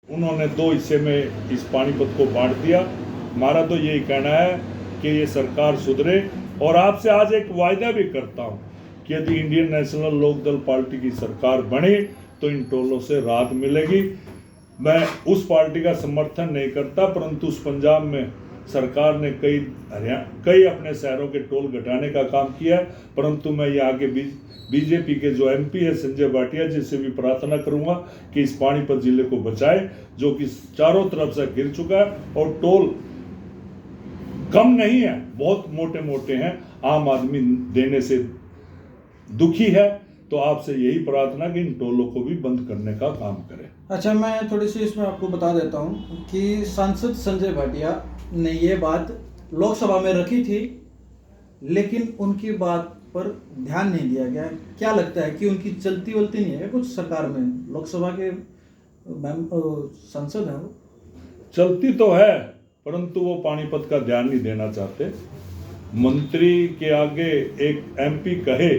उन्होंने दो हिस्से में इस पानीपत को बांट दिया। हमारा तो यही कहना है कि ये सरकार सुधरे, और आपसे आज एक वायदा भी करता हूँ कि यदि इंडियन नेशनल लोकदल पार्टी की सरकार बने तो इन टोलों से राहत मिलेगी। मैं उस पार्टी का समर्थन नहीं करता, परंतु उस पंजाब में सरकार ने कई अपने शहरों के टोल घटाने का काम किया है, परंतु मैं ये आगे बीजेपी के जो एमपी है संजय भाटिया जी से भी प्रार्थना करूंगा कि इस पानीपत जिले को बचाए, जो कि चारों तरफ से घिर चुका है और टोल कम नहीं है, बहुत मोटे मोटे हैं, आम आदमी देने से दुखी है। तो आपसे यही प्रार्थना कि इन टोलों को भी बंद करने का काम करें। अच्छा, मैं थोड़ी सी इसमें आपको बता देता हूँ कि सांसद संजय भाटिया ने ये बात लोकसभा में रखी थी, लेकिन उनकी बात पर ध्यान नहीं दिया गया। क्या लगता है कि उनकी चलती वलती नहीं है कुछ सरकार में? लोकसभा के सांसद हैं वो। चलती तो है, परंतु वो पानीपत का ध्यान नहीं देना चाहते। मंत्री के आगे एक एमपी कहे,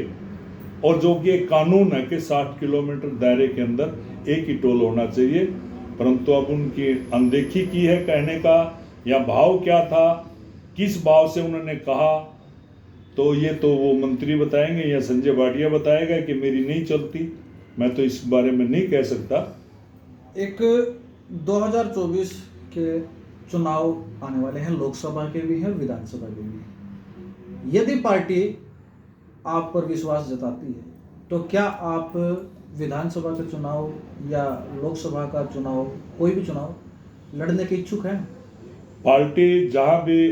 और जो कि एक कानून है कि 60 किलोमीटर दायरे के अंदर एक ही टोल होना चाहिए, परंतु अब उनकी अनदेखी की है कहने का, या भाव क्या था, किस भाव से उन्होंने कहा, तो ये तो वो मंत्री बताएंगे या संजय भाटिया बताएगा कि मेरी नहीं चलती। मैं तो इस बारे में नहीं कह सकता। एक 2024 के चुनाव आने वाले हैं, लोकसभा के भी हैं, विधानसभा के भी। यदि पार्टी आप पर विश्वास जताती है तो क्या आप विधानसभा का चुनाव या लोकसभा का चुनाव, कोई भी चुनाव लड़ने के इच्छुक हैं? पार्टी जहां भी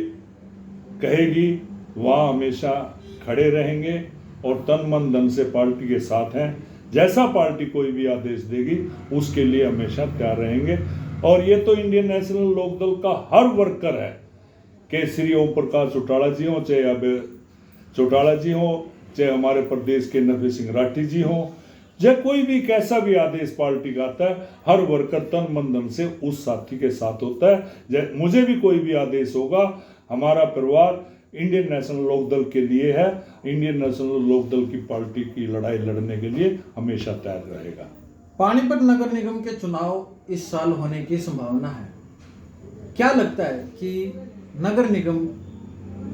कहेगी वहां हमेशा खड़े रहेंगे और तन मन धन से पार्टी के साथ हैं। जैसा पार्टी कोई भी आदेश देगी उसके लिए हमेशा तैयार रहेंगे। और ये तो इंडियन नेशनल लोकदल का हर वर्कर है, कि श्री ओम प्रकाश चौटाला जी हो, चाहे अब चौटाला जी हो, चाहे हमारे प्रदेश के नफे सिंह राठी जी हो, या कोई भी कैसा भी आदेश पार्टी का आता है, हर वर्कर तन मन धन से उस साथी के साथ होता है। मुझे भी कोई भी आदेश होगा, हमारा परिवार इंडियन नेशनल लोकदल के लिए है, इंडियन नेशनल लोकदल की पार्टी की लड़ाई लड़ने के लिए हमेशा तैयार रहेगा। पानीपत नगर निगम के चुनाव इस साल होने की संभावना है। क्या लगता है कि नगर निगम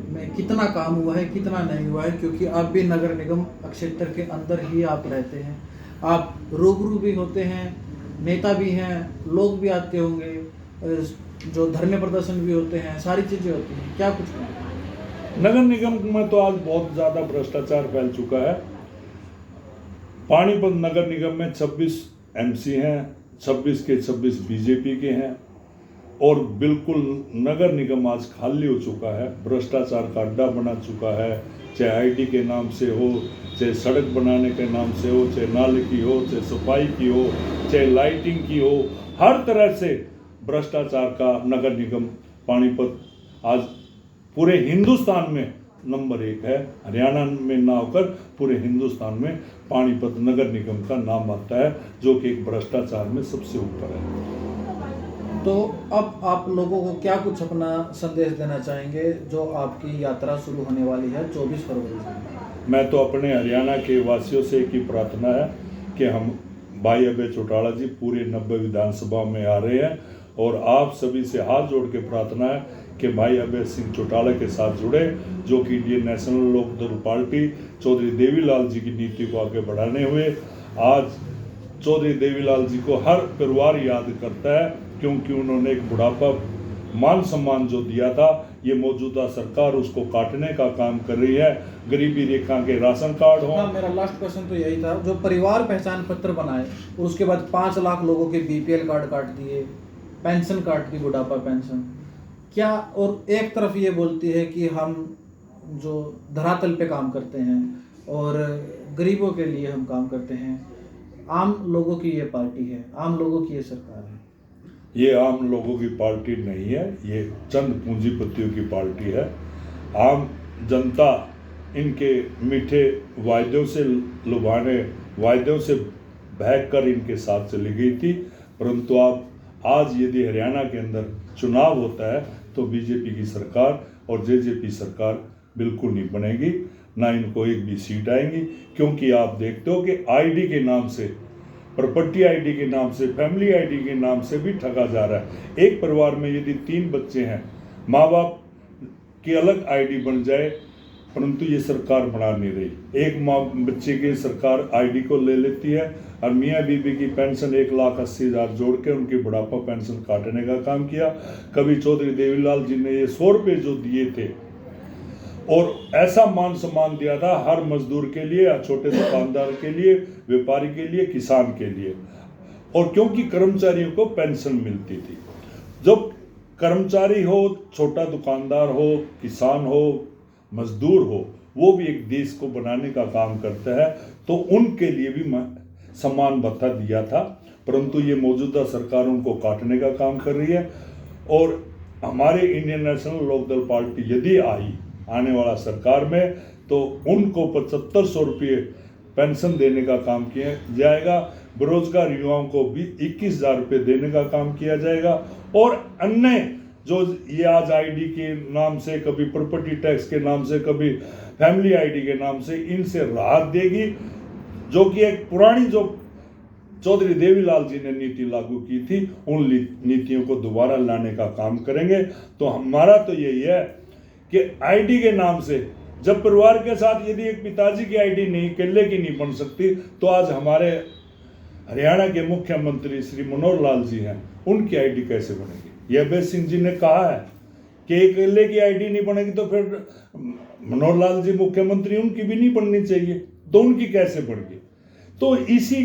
में कितना काम हुआ है, कितना नहीं हुआ है? क्योंकि आप भी नगर निगम क्षेत्र के अंदर ही आप रहते हैं, आप रूबरू भी होते हैं, नेता भी हैं, लोग भी आते होंगे, जो धरने प्रदर्शन भी होते हैं, सारी चीज़ें होती हैं। क्या कुछ नगर निगम में तो आज बहुत ज़्यादा भ्रष्टाचार फैल चुका है। पानीपत नगर निगम में 26 एमसी हैं, 26 के 26 बीजेपी के हैं, और बिल्कुल नगर निगम आज खाली हो चुका है, भ्रष्टाचार का अड्डा बना चुका है। चाहे आईटी के नाम से हो, चाहे सड़क बनाने के नाम से हो, चाहे नाले की हो, चाहे सफाई की हो, चाहे लाइटिंग की हो, हर तरह से भ्रष्टाचार का नगर निगम पानीपत आज पूरे हिंदुस्तान में नंबर 1 है। हरियाणा में ना होकर पूरे हिंदुस्तान में पानीपत नगर निगम का नाम आता है, जो कि एक भ्रष्टाचार में सबसे ऊपर है। तो अब आप लोगों को क्या कुछ अपना संदेश देना चाहेंगे, जो आपकी यात्रा शुरू होने वाली है 24 फरवरी से? मैं तो अपने हरियाणा के वासियों से एक ही प्रार्थना है कि हम भाई अभय चौटाला जी पूरे 90 विधानसभा में आ रहे हैं, और आप सभी से हाथ जोड़ के प्रार्थना है कि भाई अभय सिंह चौटाला के साथ जुड़े, जो कि Indian National Lok Dal party Chaudhary Devi Lal ji की नीति को आगे बढ़ाने हुए आज चौधरी देवीलाल जी को हर परिवार याद करता है, क्योंकि उन्होंने एक बुढ़ापा मान सम्मान जो दिया था, ये मौजूदा सरकार उसको काटने का काम कर रही है। गरीबी रेखा के राशन कार्ड हो। हाँ, मेरा लास्ट क्वेश्चन तो यही था, जो परिवार पहचान पत्र बनाए और उसके बाद 5 लाख लोगों के बीपीएल कार्ड काट दिए, पेंशन काट दी, बुढ़ापा पेंशन, क्या, और एक तरफ ये बोलती है कि हम जो धरातल पे काम करते हैं और गरीबों के लिए हम काम करते हैं। आम लोगों की ये पार्टी है, आम लोगों की ये सरकार है। ये आम लोगों की पार्टी नहीं है, ये चंद पूंजीपतियों की पार्टी है। आम जनता इनके मीठे वायदों से लुभाने, वायदों से बहक कर इनके साथ चली गई थी, परंतु आप आज यदि हरियाणा के अंदर चुनाव होता है तो बीजेपी की सरकार और जेजेपी सरकार बिल्कुल नहीं बनेगी, ना इनको एक भी सीट आएंगी। क्योंकि आप देखते हो कि आईडी के नाम से प्रॉपर्टी आईडी के नाम से, फैमिली आईडी के नाम से भी ठगा जा रहा है। एक परिवार में यदि 3 बच्चे हैं, माँ बाप की अलग आईडी बन जाए, परंतु ये सरकार बना नहीं रही। एक माँ बच्चे की सरकार आईडी को ले लेती है और मियाँ बीबी की पेंशन 1,80,000 जोड़ के उनकी बुढ़ापा पेंशन काटने का काम किया। कभी चौधरी देवीलाल जी ने ये 100 रुपये जो दिए थे और ऐसा मान सम्मान दिया था हर मजदूर के लिए, छोटे दुकानदार के लिए, व्यापारी के लिए, किसान के लिए, और क्योंकि कर्मचारियों को पेंशन मिलती थी। जब कर्मचारी हो, छोटा दुकानदार हो, किसान हो, मजदूर हो, वो भी एक देश को बनाने का काम करता है, तो उनके लिए भी सम्मान भत्ता दिया था, परंतु ये मौजूदा सरकार उनको काटने का काम कर रही है। और हमारे इंडियन नेशनल लोकदल पार्टी यदि आई आने वाला सरकार में, तो उनको 7500 रुपये पेंशन देने का काम किया जाएगा। बेरोजगार युवाओं को भी 21,000 रुपये देने का काम किया जाएगा। और अन्य जो ये आज आईडी के नाम से, कभी प्रॉपर्टी टैक्स के नाम से, कभी फैमिली आईडी के नाम से, इनसे राहत देगी, जो कि एक पुरानी जो चौधरी देवीलाल जी ने नीति लागू की थी, उन नीतियों को दोबारा लाने का काम करेंगे। तो हमारा तो यही है कि आईडी के नाम से, जब परिवार के साथ यदि एक पिताजी की आईडी नहीं, अकेले की नहीं बन सकती, तो आज हमारे हरियाणा के मुख्यमंत्री श्री मनोहर लाल जी हैं, उनकी आईडी कैसे बनेगी? ये अभय सिंह जी ने कहा है कि अकेले की आईडी नहीं बनेगी, तो फिर मनोहर लाल जी मुख्यमंत्री, उनकी भी नहीं बननी चाहिए, तो उनकी कैसे बनेगी? तो इसी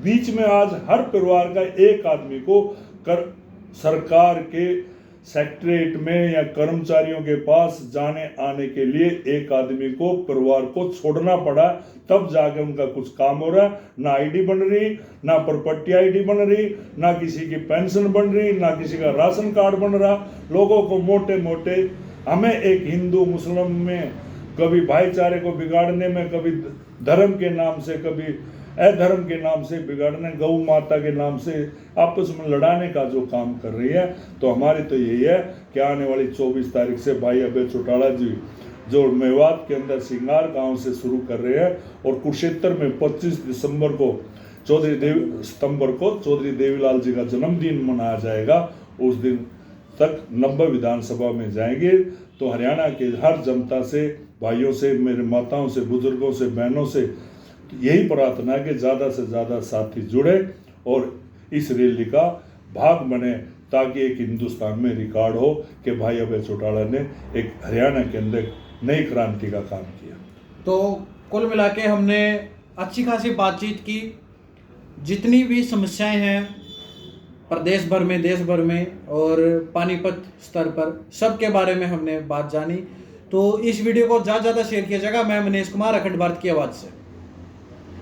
बीच में आज हर परिवार का एक आदमी को सरकार के सेक्रेटरीट में या कर्मचारियों के पास जाने आने के लिए एक आदमी को, परिवार को छोड़ना पड़ा, तब जाके उनका कुछ काम हो रहा है। ना आईडी बन रही, ना प्रॉपर्टी आईडी बन रही, ना किसी की पेंशन बन रही, ना किसी का राशन कार्ड बन रहा। लोगों को मोटे मोटे, हमें एक हिंदू मुस्लिम में कभी भाईचारे को बिगाड़ने में, कभी धर्म के नाम से, कभी अधर्म के नाम से बिगाड़ने, गौ माता के नाम से आपस में लड़ाने का जो काम कर रही है। तो हमारी तो यही है कि आने वाली 24 तारीख से भाई अभय चौटाला जी जो मेवात के अंदर सिंगार गांव से शुरू कर रहे हैं, और कुरुक्षेत्र में 25 सितंबर को चौधरी देवीलाल जी का जन्मदिन मनाया जाएगा। उस दिन तक 90 विधानसभा में जाएंगे। तो हरियाणा के हर जनता से, भाइयों से, मेरे माताओं से, बुजुर्गों से, बहनों से यही प्रार्थना है कि ज़्यादा से ज़्यादा साथी जुड़े और इस रैली का भाग बने, ताकि एक हिंदुस्तान में रिकॉर्ड हो कि भाई अभय चौटाला ने एक हरियाणा के अंदर नई क्रांति का काम किया। तो कुल मिला के हमने अच्छी खासी बातचीत की। जितनी भी समस्याएं हैं प्रदेश भर में, देश भर में और पानीपत स्तर पर, सब के बारे में हमने बात जानी। तो इस वीडियो को ज़्यादा से ज़्यादा शेयर किया जाएगा। मैं मनीष कुमार, अखंड भारत की आवाज़ से।